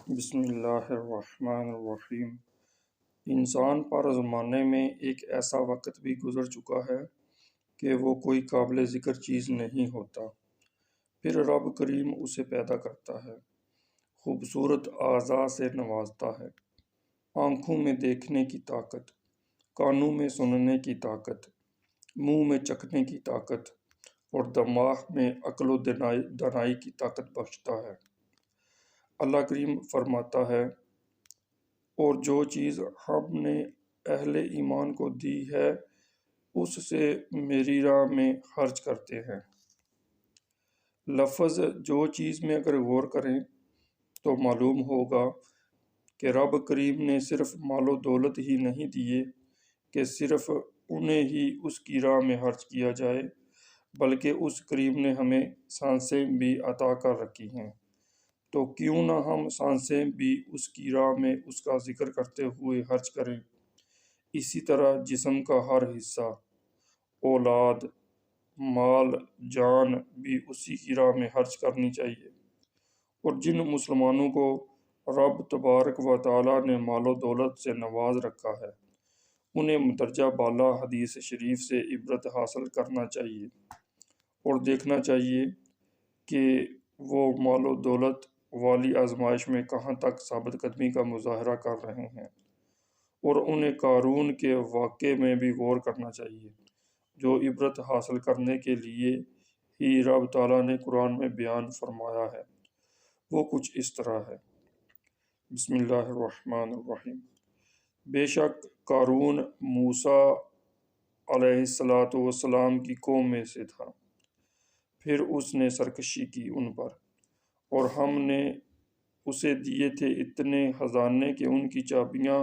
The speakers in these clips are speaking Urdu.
بسم اللہ الرحمن الرحیم۔ انسان پر زمانے میں ایک ایسا وقت بھی گزر چکا ہے کہ وہ کوئی قابل ذکر چیز نہیں ہوتا، پھر رب کریم اسے پیدا کرتا ہے، خوبصورت اعضاء سے نوازتا ہے، آنکھوں میں دیکھنے کی طاقت، کانوں میں سننے کی طاقت، منہ میں چکھنے کی طاقت اور دماغ میں عقل و دانائی کی طاقت بخشتا ہے۔ اللہ کریم فرماتا ہے، اور جو چیز ہم نے اہل ایمان کو دی ہے اس سے میری راہ میں خرچ کرتے ہیں۔ لفظ جو چیز میں اگر غور کریں تو معلوم ہوگا کہ رب کریم نے صرف مال و دولت ہی نہیں دیے کہ صرف انہیں ہی اس کی راہ میں خرچ کیا جائے، بلکہ اس کریم نے ہمیں سانسیں بھی عطا کر رکھی ہیں، تو کیوں نہ ہم سانسیں بھی اس کی راہ میں اس کا ذکر کرتے ہوئے خرچ کریں۔ اسی طرح جسم کا ہر حصہ، اولاد، مال، جان بھی اسی کی راہ میں خرچ کرنی چاہیے۔ اور جن مسلمانوں کو رب تبارک و تعالی نے مال و دولت سے نواز رکھا ہے، انہیں مندرجہ بالا حدیث شریف سے عبرت حاصل کرنا چاہیے اور دیکھنا چاہیے کہ وہ مال و دولت والی آزمائش میں کہاں تک ثابت قدمی کا مظاہرہ کر رہے ہیں، اور انہیں قارون کے واقعے میں بھی غور کرنا چاہیے، جو عبرت حاصل کرنے کے لیے ہی رب تعالیٰ نے قرآن میں بیان فرمایا ہے۔ وہ کچھ اس طرح ہے۔ بسم اللہ الرحمن الرحیم۔ بے شک قارون موسیٰ علیہ السلام کی قوم میں سے تھا، پھر اس نے سرکشی کی ان پر، اور ہم نے اسے دیے تھے اتنے خزانے کہ ان کی چابیاں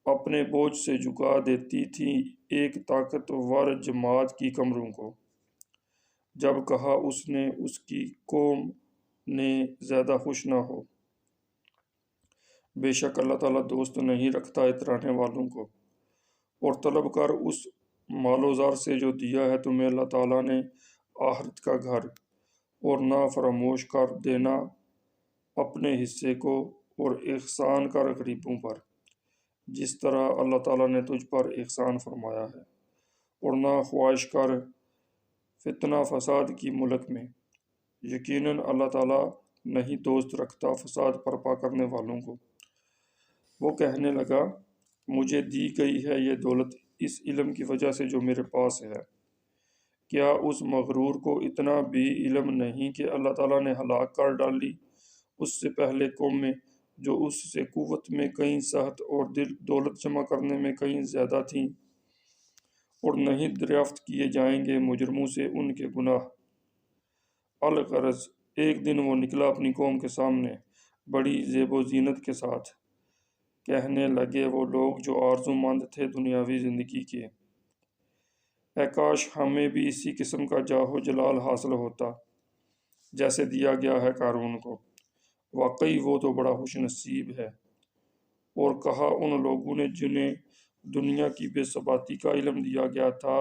اپنے بوجھ سے جھکا دیتی تھیں ایک طاقتور جماعت کی کمروں کو۔ جب کہا اس نے اس کی قوم نے زیادہ خوش نہ ہو، بے شک اللہ تعالیٰ دوست نہیں رکھتا اترانے والوں کو، اور طلب کر اس مال و زر سے جو دیا ہے تمہیں اللہ تعالیٰ نے آخرت کا گھر، اور نہ فراموش کر دینا اپنے حصے کو، اور احسان کر غریبوں پر، جس طرح اللہ تعالیٰ نے تجھ پر احسان فرمایا ہے، اور نہ خواہش کر فتنہ فساد کی ملک میں، یقیناً اللہ تعالیٰ نہیں دوست رکھتا فساد برپا کرنے والوں کو۔ وہ کہنے لگا، مجھے دی گئی ہے یہ دولت اس علم کی وجہ سے جو میرے پاس ہے۔ کیا اس مغرور کو اتنا بھی علم نہیں کہ اللہ تعالیٰ نے ہلاک کر ڈالی اس سے پہلے قومیں جو اس سے قوت میں کہیں صحت اور دولت جمع کرنے میں کہیں زیادہ تھیں، اور نہیں دریافت کیے جائیں گے مجرموں سے ان کے گناہ۔ الغرض ایک دن وہ نکلا اپنی قوم کے سامنے بڑی زیب و زینت کے ساتھ۔ کہنے لگے وہ لوگ جو آرزو مند تھے دنیاوی زندگی کے، اے کاش ہمیں بھی اسی قسم کا جاہ و جلال حاصل ہوتا جیسے دیا گیا ہے قارون کو، واقعی وہ تو بڑا خوش نصیب ہے۔ اور کہا ان لوگوں نے جنہیں دنیا کی بے ثباتی کا علم دیا گیا تھا،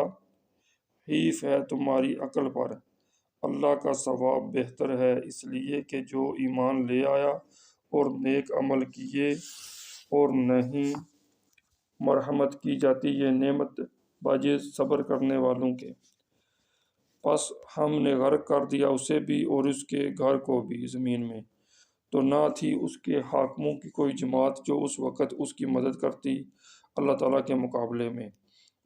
حیف ہے تمہاری عقل پر، اللہ کا ثواب بہتر ہے اس لیے کہ جو ایمان لے آیا اور نیک عمل کیے، اور نہیں مرحمت کی جاتی یہ نعمت باجے صبر کرنے والوں کے۔ پس ہم نے غرق کر دیا اسے بھی اور اس کے گھر کو بھی زمین میں، تو نہ تھی اس کے حاکموں کی کوئی جماعت جو اس وقت اس کی مدد کرتی اللہ تعالیٰ کے مقابلے میں،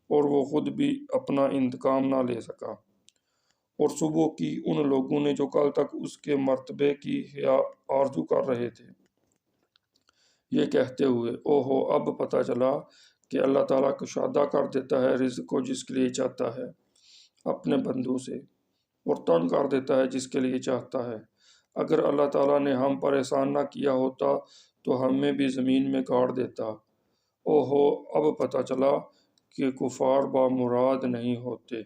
اور وہ خود بھی اپنا انتقام نہ لے سکا۔ اور صبح کی ان لوگوں نے جو کل تک اس کے مرتبے کی آرزو کر رہے تھے، یہ کہتے ہوئے، اوہو اب پتہ چلا کہ اللہ تعالیٰ کشادہ کر دیتا ہے رزق کو جس کے لیے چاہتا ہے اپنے بندوں سے، اور تنگ کر دیتا ہے جس کے لیے چاہتا ہے۔ اگر اللہ تعالیٰ نے ہم پر احسان نہ کیا ہوتا تو ہمیں بھی زمین میں گاڑ دیتا۔ اوہو اب پتہ چلا کہ کفار بامراد نہیں ہوتے۔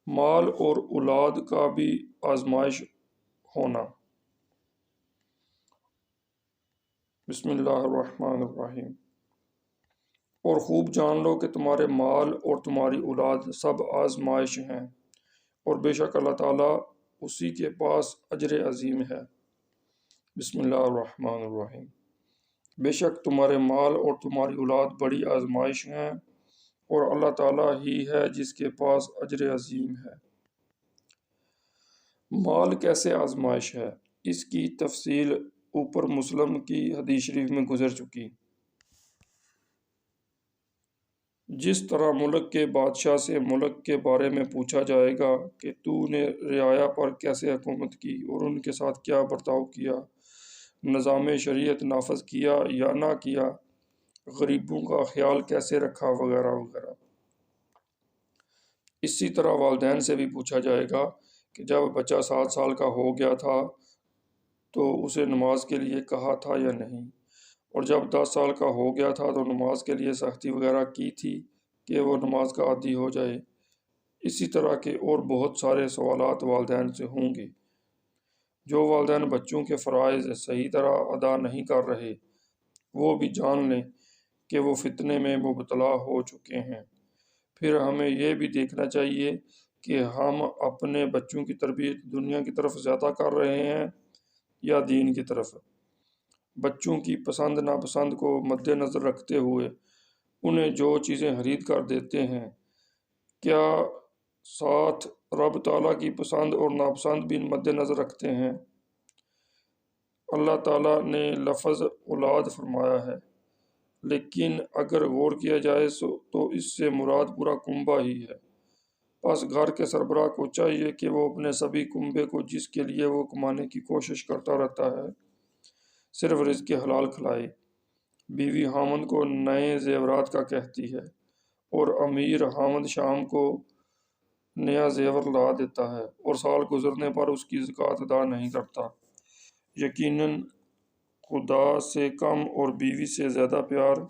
مال اور اولاد کا بھی آزمائش ہونا۔ بسم اللہ الرحمن الرحیم۔ اور خوب جان لو کہ تمہارے مال اور تمہاری اولاد سب آزمائش ہیں، اور بے شک اللہ تعالیٰ اسی کے پاس اجر عظیم ہے۔ بسم اللہ الرحمن الرحیم۔ بے شک تمہارے مال اور تمہاری اولاد بڑی آزمائش ہیں، اور اللہ تعالیٰ ہی ہے جس کے پاس اجر عظیم ہے۔ مال کیسے آزمائش ہے، اس کی تفصیل اوپر مسلم کی حدیث شریف میں گزر چکی۔ جس طرح ملک کے بادشاہ سے ملک کے بارے میں پوچھا جائے گا کہ تو نے رعایا پر کیسے حکومت کی اور ان کے ساتھ کیا برتاؤ کیا، نظام شریعت نافذ کیا یا نہ کیا، غریبوں کا خیال کیسے رکھا، وغیرہ وغیرہ۔ اسی طرح والدین سے بھی پوچھا جائے گا کہ جب بچہ 7 سال کا ہو گیا تھا تو اسے نماز کے لیے کہا تھا یا نہیں، اور جب 10 سال کا ہو گیا تھا تو نماز کے لیے سختی وغیرہ کی تھی کہ وہ نماز کا عادی ہو جائے۔ اسی طرح کے اور بہت سارے سوالات والدین سے ہوں گے۔ جو والدین بچوں کے فرائض صحیح طرح ادا نہیں کر رہے، وہ بھی جان لیں کہ وہ فتنے میں مبتلا ہو چکے ہیں۔ پھر ہمیں یہ بھی دیکھنا چاہیے کہ ہم اپنے بچوں کی تربیت دنیا کی طرف زیادہ کر رہے ہیں یا دین کی طرف۔ بچوں کی پسند ناپسند کو مد نظر رکھتے ہوئے انہیں جو چیزیں خرید کر دیتے ہیں، کیا ساتھ رب تعالیٰ کی پسند اور ناپسند بھی مد نظر رکھتے ہیں؟ اللہ تعالیٰ نے لفظ اولاد فرمایا ہے، لیکن اگر غور کیا جائے تو اس سے مراد پورا کنبہ ہی ہے۔ پس گھر کے سربراہ کو چاہیے کہ وہ اپنے سبھی کنبے کو، جس کے لیے وہ کمانے کی کوشش کرتا رہتا ہے، صرف رزق حلال کھلائے۔ بیوی خامند کو نئے زیورات کا کہتی ہے، اور امیر خامند شام کو نیا زیور لا دیتا ہے اور سال گزرنے پر اس کی زکوٰۃ ادا نہیں کرتا۔ یقیناً خدا سے کم اور بیوی سے زیادہ پیار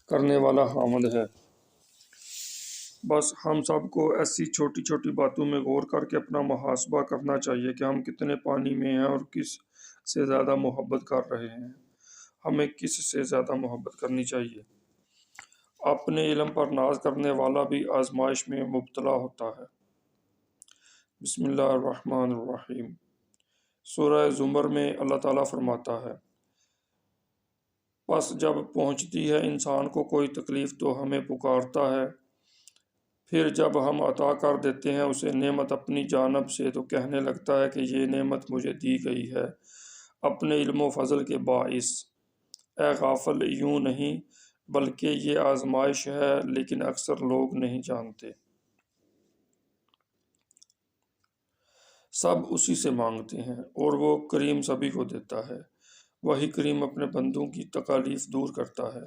کرنے والا خامند ہے۔ بس ہم سب کو ایسی چھوٹی چھوٹی باتوں میں غور کر کے اپنا محاسبہ کرنا چاہیے کہ ہم کتنے پانی میں ہیں اور کس سے زیادہ محبت کر رہے ہیں۔ ہمیں کس سے زیادہ محبت کرنی چاہیے۔ اپنے علم پر ناز کرنے والا بھی آزمائش میں مبتلا ہوتا ہے۔ بسم اللہ الرحمن الرحیم۔ سورہ زمر میں اللہ تعالیٰ فرماتا ہے، پس جب پہنچتی ہے انسان کو کوئی تکلیف تو ہمیں پکارتا ہے، پھر جب ہم عطا کر دیتے ہیں اسے نعمت اپنی جانب سے تو کہنے لگتا ہے کہ یہ نعمت مجھے دی گئی ہے اپنے علم و فضل کے باعث۔ اے غافل، یوں نہیں بلکہ یہ آزمائش ہے، لیکن اکثر لوگ نہیں جانتے۔ سب اسی سے مانگتے ہیں اور وہ کریم سبھی کو دیتا ہے۔ وہی کریم اپنے بندوں کی تکالیف دور کرتا ہے،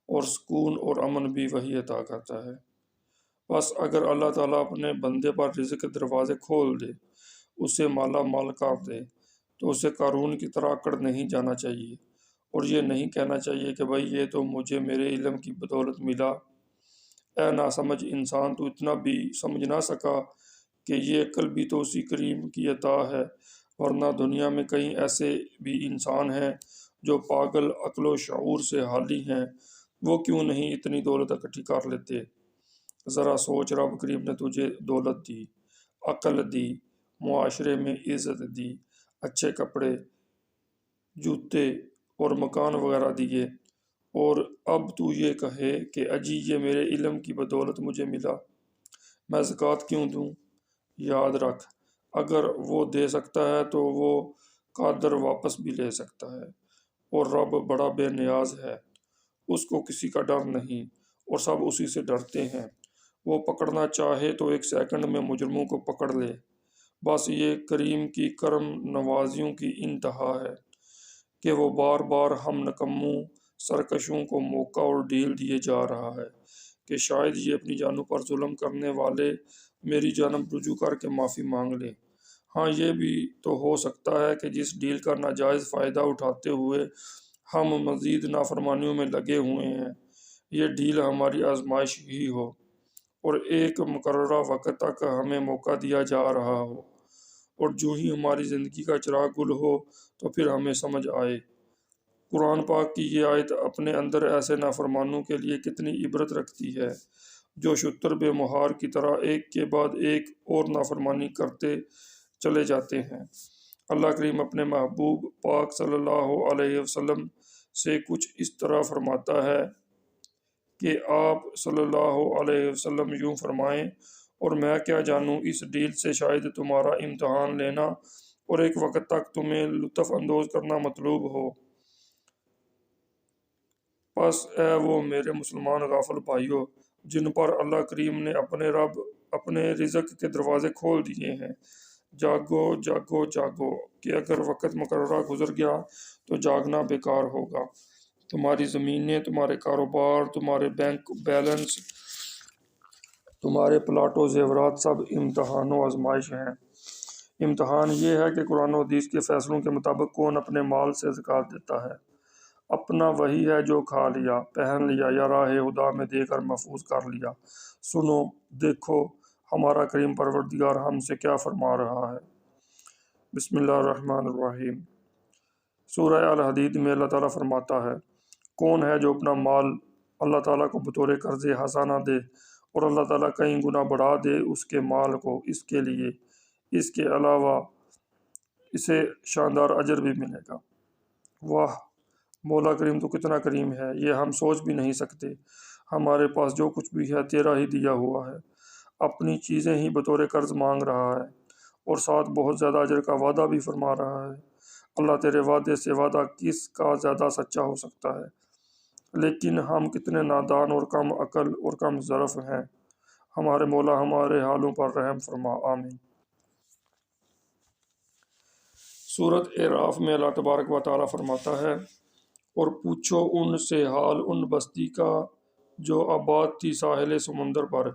اور سکون اور امن بھی وہی عطا کرتا ہے۔ بس اگر اللہ تعالیٰ اپنے بندے پر رزق کے دروازے کھول دے، اسے مالا مال کر دے، تو اسے قارون کی طرح اکڑ نہیں جانا چاہیے اور یہ نہیں کہنا چاہیے کہ بھائی یہ تو مجھے میرے علم کی بدولت ملا۔ اے ناسمجھ انسان، تو اتنا بھی سمجھ نہ سکا کہ یہ عقل بھی تو اسی کریم کی عطا ہے، ورنہ دنیا میں کئی ایسے بھی انسان ہیں جو پاگل عقل و شعور سے خالی ہیں، وہ کیوں نہیں اتنی دولت اکٹھی کر لیتے؟ ذرا سوچ، رب کریم نے تجھے دولت دی، عقل دی، معاشرے میں عزت دی، اچھے کپڑے، جوتے اور مکان وغیرہ دیے، اور اب تو یہ کہے کہ اجی یہ میرے علم کی بدولت مجھے ملا، میں زکوٰۃ کیوں دوں؟ یاد رکھ، اگر وہ دے سکتا ہے تو وہ قادر واپس بھی لے سکتا ہے، اور رب بڑا بے نیاز ہے، اس کو کسی کا ڈر نہیں، اور سب اسی سے ڈرتے ہیں۔ وہ پکڑنا چاہے تو 1 سیکنڈ میں مجرموں کو پکڑ لے۔ بس یہ کریم کی کرم نوازیوں کی انتہا ہے کہ وہ بار بار ہم نکموں سرکشوں کو موقع اور ڈھیل دیے جا رہا ہے کہ شاید یہ اپنی جانوں پر ظلم کرنے والے میری جانب رجوع کر کے معافی مانگ لیں۔ ہاں، یہ بھی تو ہو سکتا ہے کہ جس ڈیل کا ناجائز فائدہ اٹھاتے ہوئے ہم مزید نافرمانیوں میں لگے ہوئے ہیں، یہ ڈیل ہماری آزمائش ہی ہو، اور ایک مقررہ وقت تک ہمیں موقع دیا جا رہا ہو، اور جو ہی ہماری زندگی کا چراغ گل ہو تو پھر ہمیں سمجھ آئے۔ قرآن پاک کی یہ آیت اپنے اندر ایسے نافرمانوں کے لیے کتنی عبرت رکھتی ہے جو شتر بے مہار کی طرح ایک کے بعد ایک اور نافرمانی کرتے چلے جاتے ہیں۔ اللہ کریم اپنے محبوب پاک صلی اللہ علیہ وسلم سے کچھ اس طرح فرماتا ہے کہ آپ صلی اللہ علیہ وسلم یوں فرمائیں، اور میں کیا جانوں اس ڈیل سے شاید تمہارا امتحان لینا اور ایک وقت تک تمہیں لطف اندوز کرنا مطلوب ہو۔ پس اے وہ میرے مسلمان غافل بھائیوں جن پر اللہ کریم نے اپنے رب اپنے رزق کے دروازے کھول دیے ہیں، جاگو جاگو جاگو کہ اگر وقت مقررہ گزر گیا تو جاگنا بیکار ہوگا۔ تمہاری زمینیں، تمہارے کاروبار، تمہارے بینک بیلنس، تمہارے پلاٹ و زیورات سب امتحان و آزمائش ہیں۔ امتحان یہ ہے کہ قرآن و حدیث کے فیصلوں کے مطابق کون اپنے مال سے زکوٰۃ دیتا ہے۔ اپنا وہی ہے جو کھا لیا، پہن لیا یا راہ ہدیٰ میں دے کر محفوظ کر لیا۔ سنو، دیکھو ہمارا کریم پروردگار ہم سے کیا فرما رہا ہے۔ بسم اللہ الرحمن الرحیم۔ سورہ الحدید میں اللہ تعالیٰ فرماتا ہے، کون ہے جو اپنا مال اللہ تعالیٰ کو بطور قرض حسنہ دے اور اللہ تعالیٰ کئی گنا بڑھا دے اس کے مال کو اس کے لیے، اس کے علاوہ اسے شاندار اجر بھی ملے گا۔ واہ، مولا کریم تو کتنا کریم ہے، یہ ہم سوچ بھی نہیں سکتے۔ ہمارے پاس جو کچھ بھی ہے تیرا ہی دیا ہوا ہے، اپنی چیزیں ہی بطور قرض مانگ رہا ہے اور ساتھ بہت زیادہ اجر کا وعدہ بھی فرما رہا ہے۔ اللہ تیرے وعدے سے وعدہ کس کا زیادہ سچا ہو سکتا ہے؟ لیکن ہم کتنے نادان اور کم عقل اور کم ظرف ہیں۔ ہمارے مولا ہمارے حالوں پر رحم فرما، آمین۔ سورۃ اعراف میں اللہ تبارک و تعالیٰ فرماتا ہے، اور پوچھو ان سے حال ان بستی کا جو آباد تھی ساحل سمندر پر،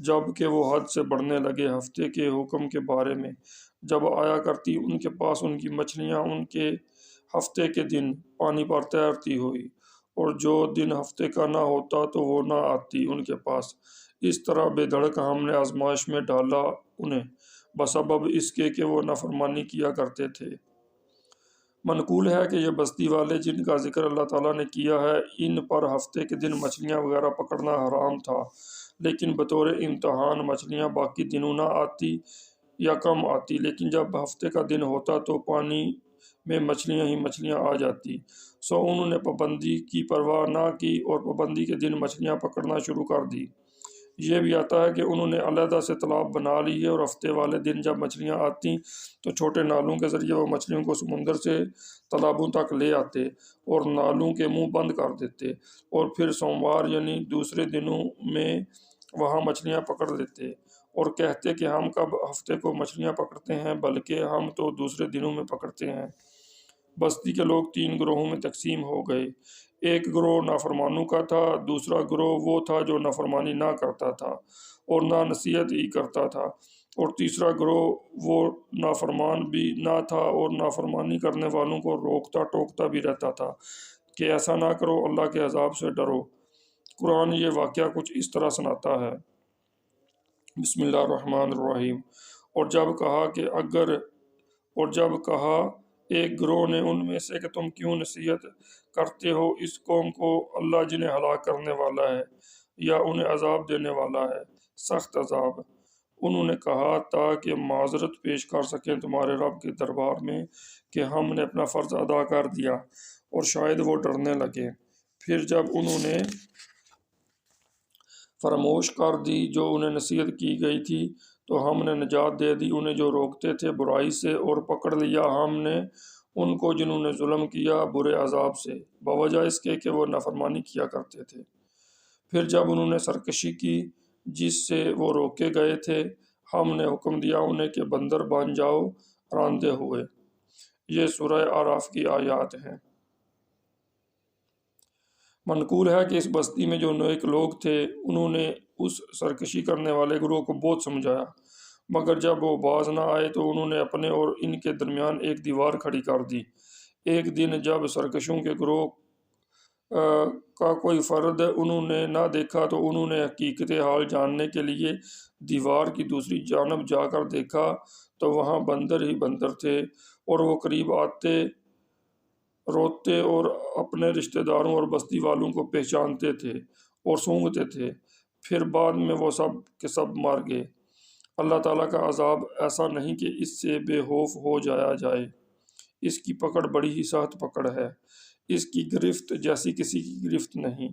جب کہ وہ حد سے بڑھنے لگے ہفتے کے حکم کے بارے میں، جب آیا کرتی ان کے پاس ان کی مچھلیاں ان کے ہفتے کے دن پانی پر تیرتی ہوئی، اور جو دن ہفتے کا نہ ہوتا تو وہ نہ آتی ان کے پاس۔ اس طرح بے دھڑک ہم نے آزمائش میں ڈالا انہیں، بسبب اس کے کہ وہ نافرمانی کیا کرتے تھے۔ منقول ہے کہ یہ بستی والے جن کا ذکر اللہ تعالیٰ نے کیا ہے، ان پر ہفتے کے دن مچھلیاں وغیرہ پکڑنا حرام تھا، لیکن بطور امتحان مچھلیاں باقی دنوں نہ آتی یا کم آتی، لیکن جب ہفتے کا دن ہوتا تو پانی میں مچھلیاں ہی مچھلیاں آ جاتی۔ سو انہوں نے پابندی کی پرواہ نہ کی اور پابندی کے دن مچھلیاں پکڑنا شروع کر دی۔ یہ بھی آتا ہے کہ انہوں نے علیحدہ سے تالاب بنا لیے اور ہفتے والے دن جب مچھلیاں آتی تو چھوٹے نالوں کے ذریعے وہ مچھلیوں کو سمندر سے تالابوں تک لے آتے اور نالوں کے منہ بند کر دیتے، اور پھر سوموار یعنی دوسرے دنوں میں وہاں مچھلیاں پکڑ لیتے اور کہتے کہ ہم کب ہفتے کو مچھلیاں پکڑتے ہیں، بلکہ ہم تو دوسرے دنوں میں پکڑتے ہیں۔ بستی کے لوگ 3 گروہوں میں تقسیم ہو گئے۔ ایک گروہ نافرمانوں کا تھا، دوسرا گروہ وہ تھا جو نافرمانی نہ کرتا تھا اور نہ نصیحت ہی کرتا تھا، اور تیسرا گروہ وہ نافرمان بھی نہ تھا اور نافرمانی کرنے والوں کو روکتا ٹوکتا بھی رہتا تھا کہ ایسا نہ کرو، اللہ کے عذاب سے ڈرو۔ قرآن یہ واقعہ کچھ اس طرح سناتا ہے، بسم اللہ الرحمن الرحیم۔ اور جب کہا ایک گروہ نے ان میں سے کہ تم کیوں نصیحت کرتے ہو اس قوم کو، اللہ جنہیں ہلاک کرنے والا ہے یا انہیں عذاب دینے والا ہے، سخت عذاب۔ انہوں نے کہا تاکہ معذرت پیش کر سکیں تمہارے رب کے دربار میں کہ ہم نے اپنا فرض ادا کر دیا، اور شاید وہ ڈرنے لگے۔ پھر جب انہوں نے فراموش کر دی جو انہیں نصیحت کی گئی تھی تو ہم نے نجات دے دی انہیں جو روکتے تھے برائی سے، اور پکڑ لیا ہم نے ان کو جنہوں نے ظلم کیا برے عذاب سے، بوجہ اس کے کہ وہ نافرمانی کیا کرتے تھے۔ پھر جب انہوں نے سرکشی کی جس سے وہ روکے گئے تھے، ہم نے حکم دیا انہیں کہ بندر بن جاؤ راندے ہوئے۔ یہ سورہ اعراف کی آیات ہیں۔ منقول ہے کہ اس بستی میں جو نیک لوگ تھے انہوں نے اس سرکشی کرنے والے گروہ کو بہت سمجھایا، مگر جب وہ باز نہ آئے تو انہوں نے اپنے اور ان کے درمیان ایک دیوار کھڑی کر دی۔ ایک دن جب سرکشوں کے گروہ کا کوئی فرد انہوں نے نہ دیکھا تو انہوں نے حقیقت حال جاننے کے لیے دیوار کی دوسری جانب جا کر دیکھا تو وہاں بندر ہی بندر تھے، اور وہ قریب آتے روتے اور اپنے رشتہ داروں اور بستی والوں کو پہچانتے تھے اور سونگتے تھے۔ پھر بعد میں وہ سب کے سب مر گئے۔ اللہ تعالیٰ کا عذاب ایسا نہیں کہ اس سے بے خوف ہو جایا جائے، اس کی پکڑ بڑی ہی سخت پکڑ ہے، اس کی گرفت جیسی کسی کی گرفت نہیں،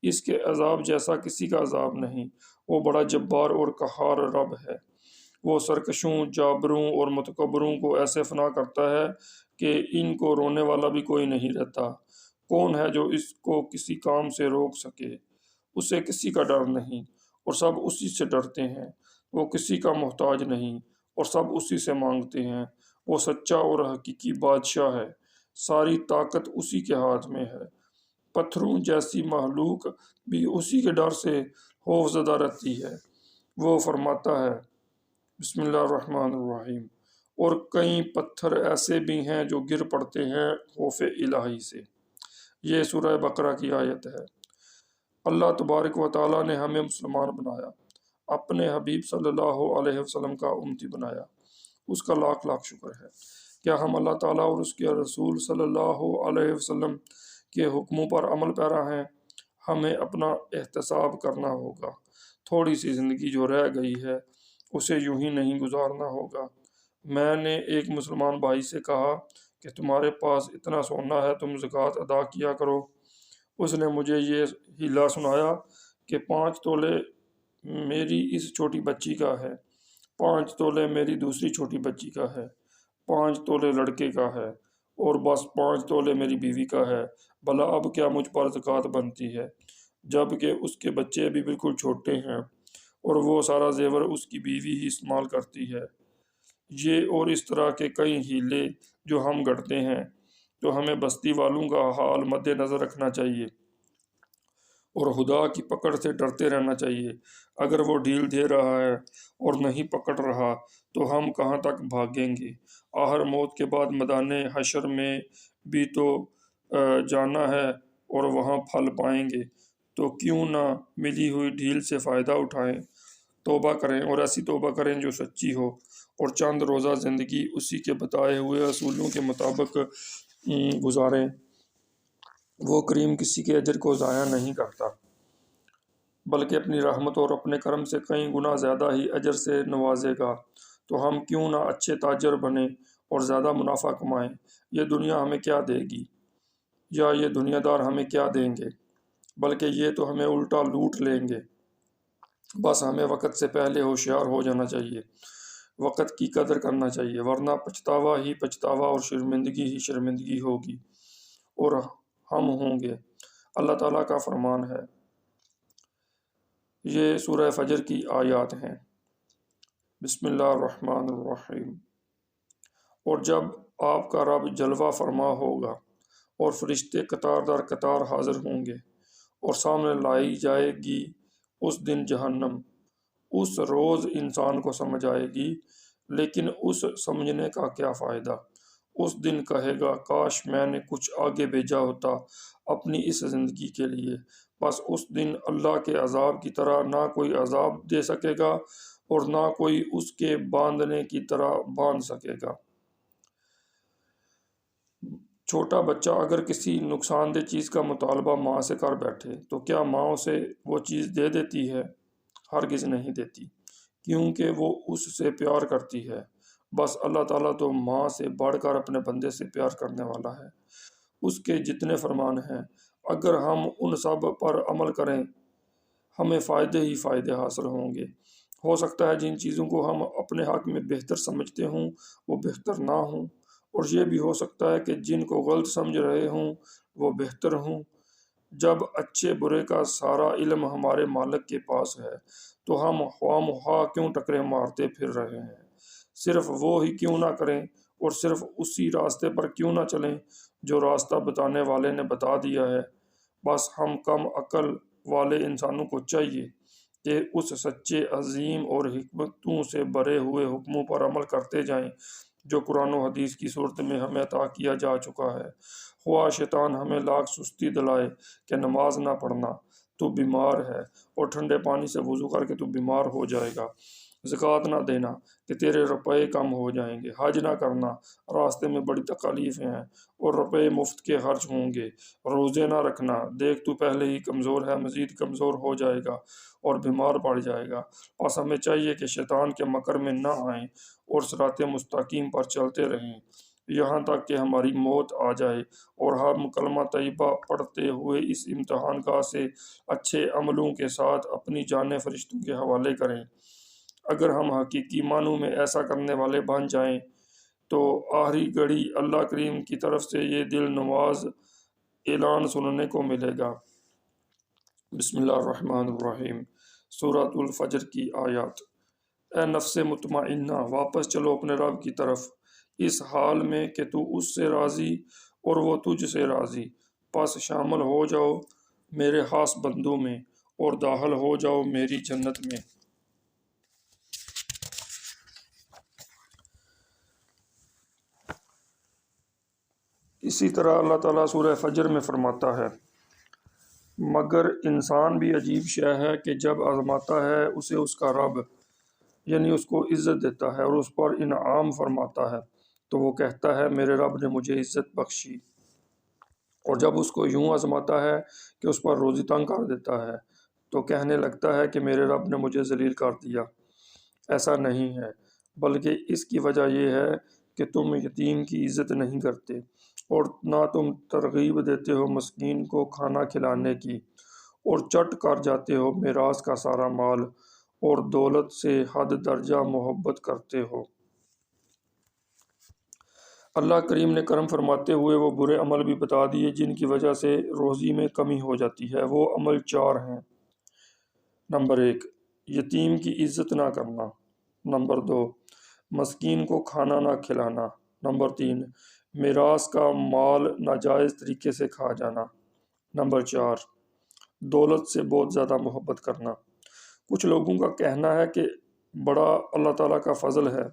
اس کے عذاب جیسا کسی کا عذاب نہیں۔ وہ بڑا جبار اور قہار رب ہے، وہ سرکشوں، جابروں اور متکبروں کو ایسے فنا کرتا ہے کہ ان کو رونے والا بھی کوئی نہیں رہتا۔ کون ہے جو اس کو کسی کام سے روک سکے؟ اسے کسی کا ڈر نہیں اور سب اسی سے ڈرتے ہیں۔ وہ کسی کا محتاج نہیں اور سب اسی سے مانگتے ہیں۔ وہ سچا اور حقیقی بادشاہ ہے، ساری طاقت اسی کے ہاتھ میں ہے۔ پتھروں جیسی مخلوق بھی اسی کے ڈر سے خوف زدہ رہتی ہے۔ وہ فرماتا ہے بسم اللہ الرحمن الرحیم، اور کئی پتھر ایسے بھی ہیں جو گر پڑتے ہیں خوف الہی سے۔ یہ سورہ بقرہ کی آیت ہے۔ اللہ تبارک و تعالیٰ نے ہمیں مسلمان بنایا، اپنے حبیب صلی اللہ علیہ وسلم کا امتی بنایا، اس کا لاکھ لاکھ شکر ہے۔ کیا ہم اللہ تعالیٰ اور اس کے رسول صلی اللہ علیہ وسلم کے حکموں پر عمل پیرا ہیں؟ ہمیں اپنا احتساب کرنا ہوگا۔ تھوڑی سی زندگی جو رہ گئی ہے اسے یوں ہی نہیں گزارنا ہوگا۔ میں نے ایک مسلمان بھائی سے کہا کہ تمہارے پاس اتنا سونا ہے، تم زکوٰۃ ادا کیا کرو۔ اس نے مجھے یہ ہیلا سنایا کہ 5 تولے میری اس چھوٹی بچی کا ہے، 5 تولے میری دوسری چھوٹی بچی کا ہے، 5 تولے لڑکے کا ہے، اور بس 5 تولے میری بیوی کا ہے۔ بھلا اب کیا مجھ پر زکوٰۃ بنتی ہے، جب کہ اس کے بچے بھی بالکل چھوٹے ہیں اور وہ سارا زیور اس کی بیوی ہی استعمال کرتی ہے۔ یہ اور اس طرح کے کئی ہیلے جو ہم گھڑتے ہیں، تو ہمیں بستی والوں کا حال مد نظر رکھنا چاہیے اور خدا کی پکڑ سے ڈرتے رہنا چاہیے۔ اگر وہ ڈھیل دے رہا ہے اور نہیں پکڑ رہا تو ہم کہاں تک بھاگیں گے؟ آخر موت کے بعد میدان حشر میں بھی تو جانا ہے اور وہاں پھل پائیں گے، تو کیوں نہ ملی ہوئی ڈھیل سے فائدہ اٹھائیں، توبہ کریں اور ایسی توبہ کریں جو سچی ہو، اور چند روزہ زندگی اسی کے بتائے ہوئے اصولوں کے مطابق گزاریں۔ وہ کریم کسی کے اجر کو ضائع نہیں کرتا، بلکہ اپنی رحمت اور اپنے کرم سے کئی گنا زیادہ ہی اجر سے نوازے گا۔ تو ہم کیوں نہ اچھے تاجر بنیں اور زیادہ منافع کمائیں۔ یہ دنیا ہمیں کیا دے گی، یا یہ دنیا دار ہمیں کیا دیں گے، بلکہ یہ تو ہمیں الٹا لوٹ لیں گے۔ بس ہمیں وقت سے پہلے ہوشیار ہو جانا چاہیے، وقت کی قدر کرنا چاہیے، ورنہ پچھتاوا ہی پچھتاوا اور شرمندگی ہی شرمندگی ہوگی اور ہم ہوں گے۔ اللہ تعالیٰ کا فرمان ہے، یہ سورہ فجر کی آیات ہیں۔ بسم اللہ الرحمن الرحیم، اور جب آپ کا رب جلوہ فرما ہوگا اور فرشتے قطار در قطار حاضر ہوں گے اور سامنے لائی جائے گی اس دن جہنم، اس روز انسان کو سمجھ آئے گی، لیکن اس سمجھنے کا کیا فائدہ؟ اس دن کہے گا کاش میں نے کچھ آگے بھیجا ہوتا اپنی اس زندگی کے لیے۔ بس اس دن اللہ کے عذاب کی طرح نہ کوئی عذاب دے سکے گا اور نہ کوئی اس کے باندھنے کی طرح باندھ سکے گا۔ چھوٹا بچہ اگر کسی نقصان دہ چیز کا مطالبہ ماں سے کر بیٹھے تو کیا ماں اسے وہ چیز دے دیتی ہے؟ ہرگز نہیں دیتی، کیونکہ وہ اس سے پیار کرتی ہے۔ بس اللہ تعالیٰ تو ماں سے بڑھ کر اپنے بندے سے پیار کرنے والا ہے۔ اس کے جتنے فرمان ہیں اگر ہم ان سب پر عمل کریں ہمیں فائدے ہی فائدے حاصل ہوں گے۔ ہو سکتا ہے جن چیزوں کو ہم اپنے حق میں بہتر سمجھتے ہوں وہ بہتر نہ ہوں، اور یہ بھی ہو سکتا ہے کہ جن کو غلط سمجھ رہے ہوں وہ بہتر ہوں۔ جب اچھے برے کا سارا علم ہمارے مالک کے پاس ہے تو ہم خواہ مخواہ کیوں ٹکرے مارتے پھر رہے ہیں؟ صرف وہ ہی کیوں نہ کریں اور صرف اسی راستے پر کیوں نہ چلیں جو راستہ بتانے والے نے بتا دیا ہے؟ بس ہم کم عقل والے انسانوں کو چاہیے کہ اس سچے، عظیم اور حکمتوں سے بھرے ہوئے حکموں پر عمل کرتے جائیں جو قرآن و حدیث کی صورت میں ہمیں عطا کیا جا چکا ہے۔ خواہ شیطان ہمیں لاکھ سستی دلائے کہ نماز نہ پڑھنا، تو بیمار ہے، اور ٹھنڈے پانی سے وضو کر کے تو بیمار ہو جائے گا، زکوٰۃ نہ دینا کہ تیرے روپے کم ہو جائیں گے، حج نہ کرنا، راستے میں بڑی تکالیفیں ہیں اور روپے مفت کے خرچ ہوں گے، روزے نہ رکھنا، دیکھ تو پہلے ہی کمزور ہے، مزید کمزور ہو جائے گا اور بیمار پڑ جائے گا۔ پس ہمیں چاہیے کہ شیطان کے مکر میں نہ آئیں اور صراط مستقیم پر چلتے رہیں یہاں تک کہ ہماری موت آ جائے، اور ہم کلمہ طیبہ پڑھتے ہوئے اس امتحان گاہ سے اچھے عملوں کے ساتھ اپنی جانیں فرشتوں کے حوالے کریں۔ اگر ہم حقیقی معنوں میں ایسا کرنے والے بن جائیں تو آخری گھڑی اللہ کریم کی طرف سے یہ دل نواز اعلان سننے کو ملے گا۔ بسم اللہ الرحمن الرحیم۔ سورۃ الفجر کی آیات۔ اے نفس مطمئنہ، واپس چلو اپنے رب کی طرف اس حال میں کہ تو اس سے راضی اور وہ تجھ سے راضی، پس شامل ہو جاؤ میرے خاص بندوں میں اور داخل ہو جاؤ میری جنت میں۔ اسی طرح اللہ تعالیٰ سورہ فجر میں فرماتا ہے، مگر انسان بھی عجیب شے ہے کہ جب آزماتا ہے اسے اس کا رب، یعنی اس کو عزت دیتا ہے اور اس پر انعام فرماتا ہے تو وہ کہتا ہے میرے رب نے مجھے عزت بخشی، اور جب اس کو یوں آزماتا ہے کہ اس پر روزی تنگ کر دیتا ہے تو کہنے لگتا ہے کہ میرے رب نے مجھے ذلیل کر دیا۔ ایسا نہیں ہے، بلکہ اس کی وجہ یہ ہے کہ تم یتیم کی عزت نہیں کرتے اور نہ تم ترغیب دیتے ہو مسکین کو کھانا کھلانے کی، اور چٹ کر جاتے ہو میراث کا سارا مال اور دولت سے حد درجہ محبت کرتے ہو۔ اللہ کریم نے کرم فرماتے ہوئے وہ برے عمل بھی بتا دیے جن کی وجہ سے روزی میں کمی ہو جاتی ہے۔ وہ عمل 4 ہیں۔ نمبر 1، یتیم کی عزت نہ کرنا۔ نمبر 2، مسکین کو کھانا نہ کھلانا۔ نمبر 3، میراث کا مال ناجائز طریقے سے کھا جانا۔ نمبر 4، دولت سے بہت زیادہ محبت کرنا۔ کچھ لوگوں کا کہنا ہے کہ بڑا اللہ تعالیٰ کا فضل ہے،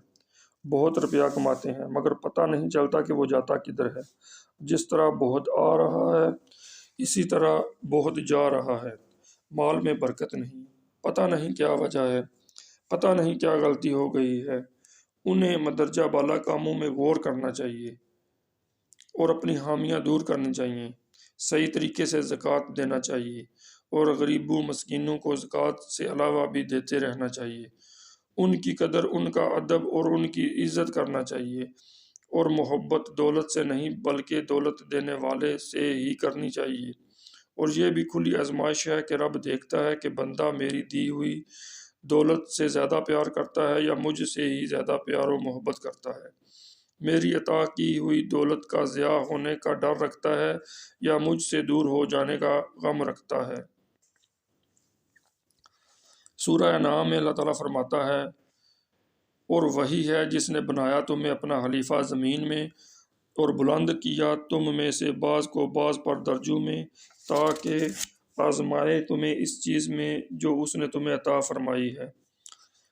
بہت روپیہ کماتے ہیں مگر پتہ نہیں چلتا کہ وہ جاتا کدھر ہے۔ جس طرح بہت آ رہا ہے اسی طرح بہت جا رہا ہے، مال میں برکت نہیں، پتہ نہیں کیا وجہ ہے، پتہ نہیں کیا غلطی ہو گئی ہے۔ انہیں مدرجہ بالا کاموں میں غور کرنا چاہیے اور اپنی خامیاں دور کرنی چاہیے، صحیح طریقے سے زکوٰۃ دینا چاہیے اور غریبوں مسکینوں کو زکوٰۃ سے علاوہ بھی دیتے رہنا چاہیے۔ ان کی قدر، ان کا ادب اور ان کی عزت کرنا چاہیے، اور محبت دولت سے نہیں بلکہ دولت دینے والے سے ہی کرنی چاہیے۔ اور یہ بھی کھلی آزمائش ہے کہ رب دیکھتا ہے کہ بندہ میری دی ہوئی دولت سے زیادہ پیار کرتا ہے یا مجھ سے ہی زیادہ پیار و محبت کرتا ہے، میری عطا کی ہوئی دولت کا ضیاع ہونے کا ڈر رکھتا ہے یا مجھ سے دور ہو جانے کا غم رکھتا ہے۔ سورہ انعام میں اللہ تعالیٰ فرماتا ہے، اور وہی ہے جس نے بنایا تمہیں اپنا خلیفہ زمین میں اور بلند کیا تم میں سے بعض کو بعض پر درجوں میں، تاکہ آزمائے تمہیں اس چیز میں جو اس نے تمہیں عطا فرمائی ہے۔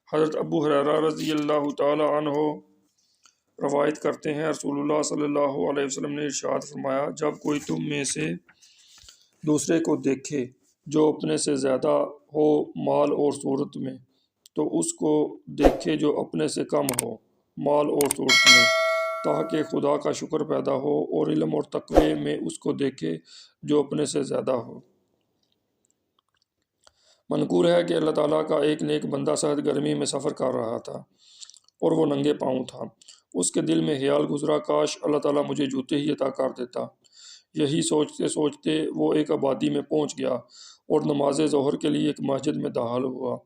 حضرت ابو ہریرہ رضی اللہ تعالی عنہ روایت کرتے ہیں، رسول اللہ صلی اللہ علیہ وسلم نے ارشاد فرمایا، جب کوئی تم میں سے دوسرے کو دیکھے جو اپنے سے زیادہ ہو مال اور صورت میں، تو اس کو دیکھے جو اپنے سے کم ہو مال اور صورت میں، تاکہ خدا کا شکر پیدا ہو، اور علم اور تقوی میں اس کو دیکھے جو اپنے سے زیادہ ہو۔ منقول ہے کہ اللہ تعالیٰ کا ایک نیک بندہ سخت گرمی میں سفر کر رہا تھا اور وہ ننگے پاؤں تھا۔ اس کے دل میں خیال گزرا، کاش اللہ تعالیٰ مجھے جوتے ہی عطا کر دیتا۔ یہی سوچتے سوچتے وہ ایک آبادی میں پہنچ گیا اور نماز ظہر کے لیے ایک مسجد میں داخل ہوا۔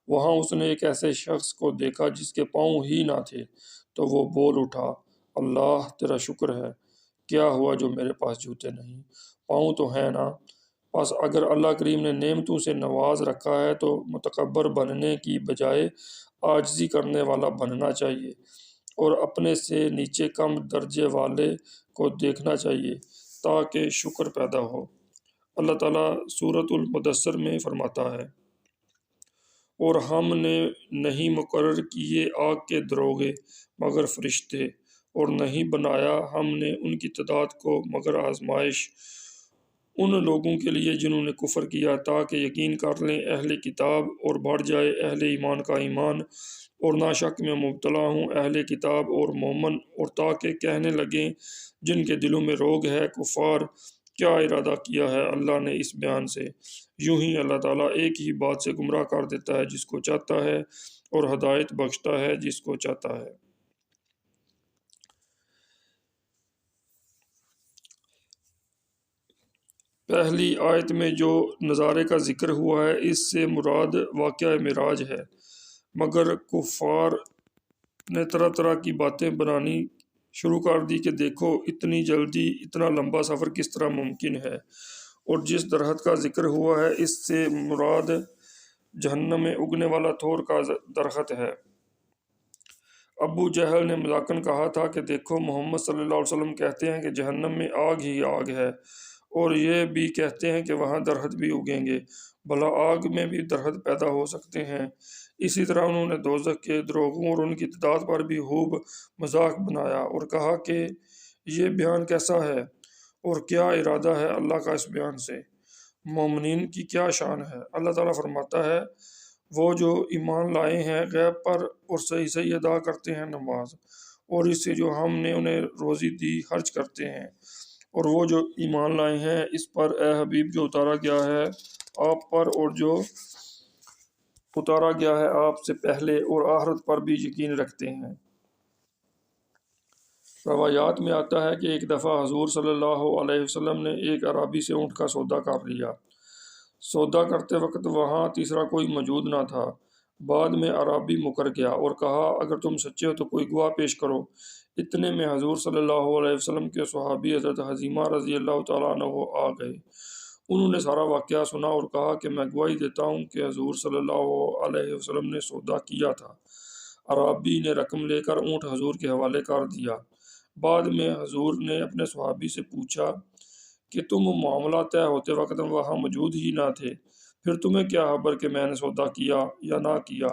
وہاں اس نے ایک ایسے شخص کو دیکھا جس کے پاؤں ہی نہ تھے، تو وہ بول اٹھا، اللہ تیرا شکر ہے، کیا ہوا جو میرے پاس جوتے نہیں، پاؤں تو ہیں نا۔ پس اگر اللہ کریم نے نعمتوں سے نواز رکھا ہے تو متکبر بننے کی بجائے عاجزی کرنے والا بننا چاہیے اور اپنے سے نیچے کم درجے والے کو دیکھنا چاہیے تاکہ شکر پیدا ہو۔ اللہ تعالیٰ سورۃ المدثر میں فرماتا ہے، اور ہم نے نہیں مقرر کیے آگ کے دروغے مگر فرشتے، اور نہیں بنایا ہم نے ان کی تعداد کو مگر آزمائش ان لوگوں کے لیے جنہوں نے کفر کیا، تاکہ یقین کر لیں اہل کتاب اور بڑھ جائے اہل ایمان کا ایمان، اور نہ شک میں مبتلا ہوں اہل کتاب اور مومن، اور تاکہ کہنے لگیں جن کے دلوں میں روگ ہے کفار، کیا ارادہ کیا ہے اللہ نے اس بیان سے؟ یوں ہی اللہ تعالیٰ ایک ہی بات سے گمراہ کر دیتا ہے جس کو چاہتا ہے، اور ہدایت بخشتا ہے جس کو چاہتا ہے۔ پہلی آیت میں جو نظارے کا ذکر ہوا ہے اس سے مراد واقعہ معراج ہے، مگر کفار نے طرح طرح کی باتیں بنانی شروع کر دی کہ دیکھو اتنی جلدی اتنا لمبا سفر کس طرح ممکن ہے، اور جس درخت کا ذکر ہوا ہے اس سے مراد جہنم میں اگنے والا تھور کا درخت ہے۔ ابو جہل نے مذاقاً کہا تھا کہ دیکھو محمد صلی اللہ علیہ وسلم کہتے ہیں کہ جہنم میں آگ ہی آگ ہے، اور یہ بھی کہتے ہیں کہ وہاں درخت بھی اگیں گے، بھلا آگ میں بھی درخت پیدا ہو سکتے ہیں؟ اسی طرح انہوں نے دوزخ کے دروغوں اور ان کی تعداد پر بھی خوب مذاق بنایا اور کہا کہ یہ بیان کیسا ہے، اور کیا ارادہ ہے اللہ کا اس بیان سے؟ مومنین کی کیا شان ہے؟ اللہ تعالیٰ فرماتا ہے وہ جو ایمان لائے ہیں غیب پر اور صحیح صحیح ادا کرتے ہیں نماز، اور اس سے جو ہم نے انہیں روزی دی خرچ کرتے ہیں، اور وہ جو ایمان لائے ہیں اس پر اے حبیب جو اتارا گیا ہے آپ پر، اور جو اتارا گیا ہے آپ سے پہلے، اور آخرت پر بھی یقین رکھتے ہیں۔ روایات میں آتا ہے کہ ایک دفعہ حضور صلی اللہ علیہ وسلم نے ایک عرابی سے اونٹ کا سودا کر لیا۔ سودا کرتے وقت وہاں تیسرا کوئی موجود نہ تھا۔ بعد میں عرابی مکر گیا اور کہا اگر تم سچے ہو تو کوئی گواہ پیش کرو۔ اتنے میں حضور صلی اللہ علیہ وسلم کے صحابی حضرت حذیمہ رضی اللہ تعالیٰ عنہ آ گئے۔ انہوں نے سارا واقعہ سنا اور کہا کہ میں گواہی دیتا ہوں کہ حضور صلی اللہ علیہ وسلم نے سودا کیا تھا۔ عرابی نے رقم لے کر اونٹ حضور کے حوالے کر دیا۔ بعد میں حضور نے اپنے صحابی سے پوچھا کہ تم معاملہ طے ہوتے وقت وہاں موجود ہی نہ تھے، پھر تمہیں کیا خبر کہ میں نے سودا کیا یا نہ کیا؟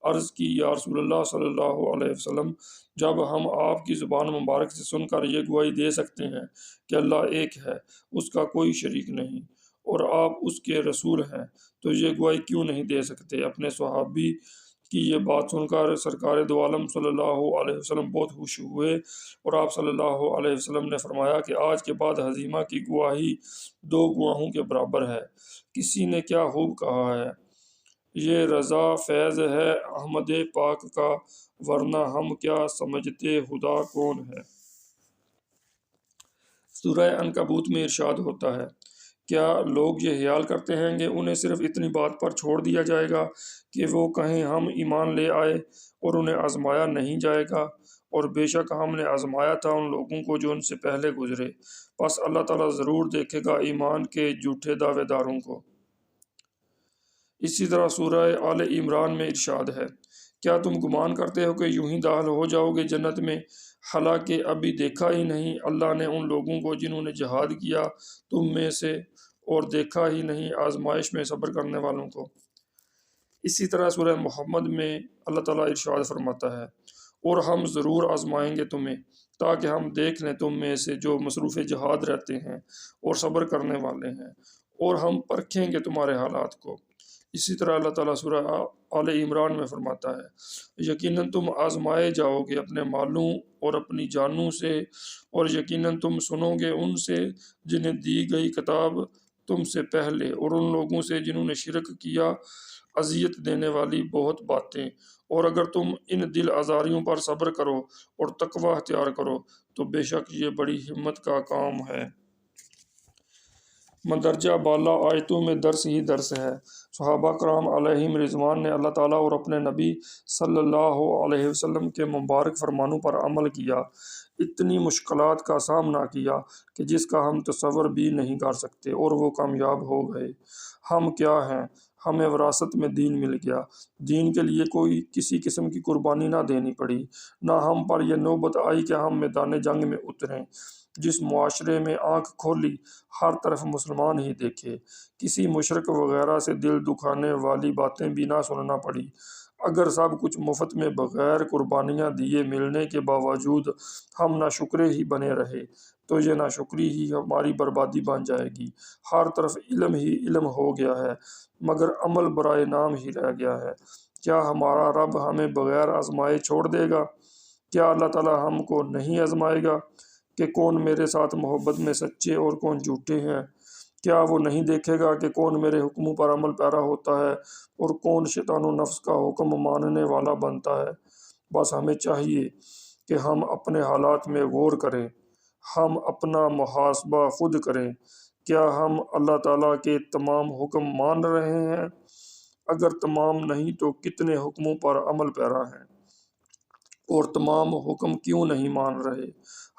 عرض کی یا رسول اللہ صلی اللہ علیہ وسلم، جب ہم آپ کی زبان مبارک سے سن کر یہ گواہی دے سکتے ہیں کہ اللہ ایک ہے، اس کا کوئی شریک نہیں، اور آپ اس کے رسول ہیں، تو یہ گواہی کیوں نہیں دے سکتے؟ اپنے صحابی کی یہ بات سن کر سرکار دو عالم صلی اللہ علیہ وسلم بہت خوش ہوئے، اور آپ صلی اللہ علیہ وسلم نے فرمایا کہ آج کے بعد حذیمہ کی گواہی 2 گواہوں کے برابر ہے۔ کسی نے کیا خوب کہا ہے، یہ رضا فیض ہے احمد پاک کا، ورنہ ہم کیا سمجھتے خدا کون ہے؟ سورہ عنکبوت میں ارشاد ہوتا ہے کیا لوگ یہ خیال کرتے ہیں کہ انہیں صرف اتنی بات پر چھوڑ دیا جائے گا کہ وہ کہیں ہم ایمان لے آئے اور انہیں آزمایا نہیں جائے گا؟ اور بے شک ہم نے آزمایا تھا ان لوگوں کو جو ان سے پہلے گزرے، پس اللہ تعالیٰ ضرور دیکھے گا ایمان کے جھوٹے دعوے داروں کو۔ اسی طرح سورہ آل عمران میں ارشاد ہے کیا تم گمان کرتے ہو کہ یوں ہی داخل ہو جاؤ گے جنت میں، حالانکہ ابھی دیکھا ہی نہیں اللہ نے ان لوگوں کو جنہوں نے جہاد کیا تم میں سے، اور دیکھا ہی نہیں آزمائش میں صبر کرنے والوں کو۔ اسی طرح سورہ محمد میں اللہ تعالیٰ ارشاد فرماتا ہے اور ہم ضرور آزمائیں گے تمہیں تاکہ ہم دیکھ لیں تم میں سے جو مصروف جہاد رہتے ہیں اور صبر کرنے والے ہیں، اور ہم پرکھیں گے تمہارے حالات کو۔ اسی طرح اللہ تعالیٰ سورہ آل عمران میں فرماتا ہے یقیناً تم آزمائے جاؤ گے اپنے مالوں اور اپنی جانوں سے، اور یقیناً تم سنو گے ان سے جنہیں دی گئی کتاب تم سے پہلے، اور ان لوگوں سے جنہوں نے شرک کیا اذیت دینے والی بہت باتیں، اور اگر تم ان دل آزاریوں پر صبر کرو اور تقوی اختیار کرو تو بے شک یہ بڑی ہمت کا کام ہے۔ مندرجہ بالا آیتوں میں درس ہی درس ہے۔ صحابہ کرام علیہم رضوان نے اللہ تعالیٰ اور اپنے نبی صلی اللہ علیہ وسلم کے مبارک فرمانوں پر عمل کیا، اتنی مشکلات کا سامنا کیا کہ جس کا ہم تصور بھی نہیں کر سکتے، اور وہ کامیاب ہو گئے۔ ہم کیا ہیں؟ ہمیں وراثت میں دین مل گیا، دین کے لیے کوئی کسی قسم کی قربانی نہ دینی پڑی، نہ ہم پر یہ نوبت آئی کہ ہم میدان جنگ میں اتریں۔ جس معاشرے میں آنکھ کھولی ہر طرف مسلمان ہی دیکھے، کسی مشرک وغیرہ سے دل دکھانے والی باتیں بھی نہ سننا پڑی۔ اگر سب کچھ مفت میں بغیر قربانیاں دیے ملنے کے باوجود ہم ناشکرے ہی بنے رہے تو یہ ناشکری ہی ہماری بربادی بن جائے گی۔ ہر طرف علم ہی علم ہو گیا ہے مگر عمل برائے نام ہی رہ گیا ہے۔ کیا ہمارا رب ہمیں بغیر آزمائے چھوڑ دے گا؟ کیا اللہ تعالیٰ ہم کو نہیں آزمائے گا کہ کون میرے ساتھ محبت میں سچے اور کون جھوٹے ہیں؟ کیا وہ نہیں دیکھے گا کہ کون میرے حکموں پر عمل پیرا ہوتا ہے اور کون شیطان و نفس کا حکم ماننے والا بنتا ہے؟ بس ہمیں چاہیے کہ ہم اپنے حالات میں غور کریں، ہم اپنا محاسبہ خود کریں۔ کیا ہم اللہ تعالیٰ کے تمام حکم مان رہے ہیں؟ اگر تمام نہیں تو کتنے حکموں پر عمل پیرا ہیں؟ اور تمام حکم کیوں نہیں مان رہے؟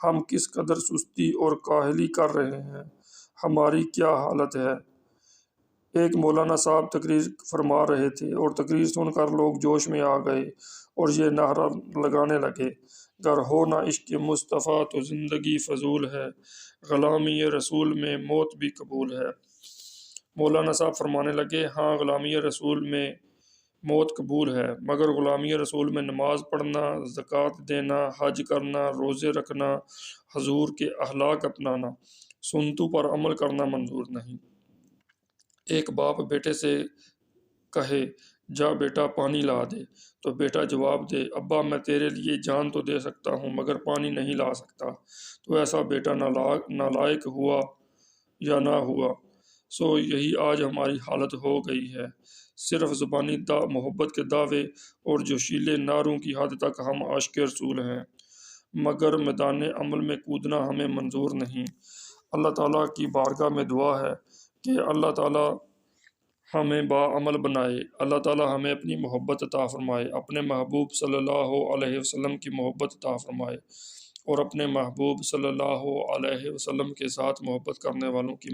ہم کس قدر سستی اور کاہلی کر رہے ہیں؟ ہماری کیا حالت ہے؟ ایک مولانا صاحب تقریر فرما رہے تھے اور تقریر سن کر لوگ جوش میں آ گئے اور یہ نعرہ لگانے لگے، گر ہو نہ عشق مصطفیٰ تو زندگی فضول ہے، غلامی رسول میں موت بھی قبول ہے۔ مولانا صاحب فرمانے لگے، ہاں غلامی رسول میں موت قبول ہے، مگر غلامی رسول میں نماز پڑھنا، زکوٰۃ دینا، حج کرنا، روزے رکھنا، حضور کے اخلاق اپنانا، سنتوں پر عمل کرنا منظور نہیں۔ ایک باپ بیٹے سے کہے، جا بیٹا پانی لا دے، تو بیٹا جواب دے، ابا میں تیرے لیے جان تو دے سکتا ہوں مگر پانی نہیں لا سکتا، تو ایسا بیٹا نالائق ہوا یا نہ ہوا۔ سو یہی آج ہماری حالت ہو گئی ہے، صرف زبانی محبت کے دعوے اور جوشیلے نعروں کی حد تک ہم عاشق رسول ہیں، مگر میدان عمل میں کودنا ہمیں منظور نہیں۔ اللہ تعالیٰ کی بارگاہ میں دعا ہے کہ اللہ تعالیٰ ہمیں باعمل بنائے، اللہ تعالیٰ ہمیں اپنی محبت عطا فرمائے، اپنے محبوب صلی اللہ علیہ وسلم کی محبت عطا فرمائے اور اپنے محبوب صلی اللہ علیہ وسلم کے ساتھ محبت کرنے والوں کی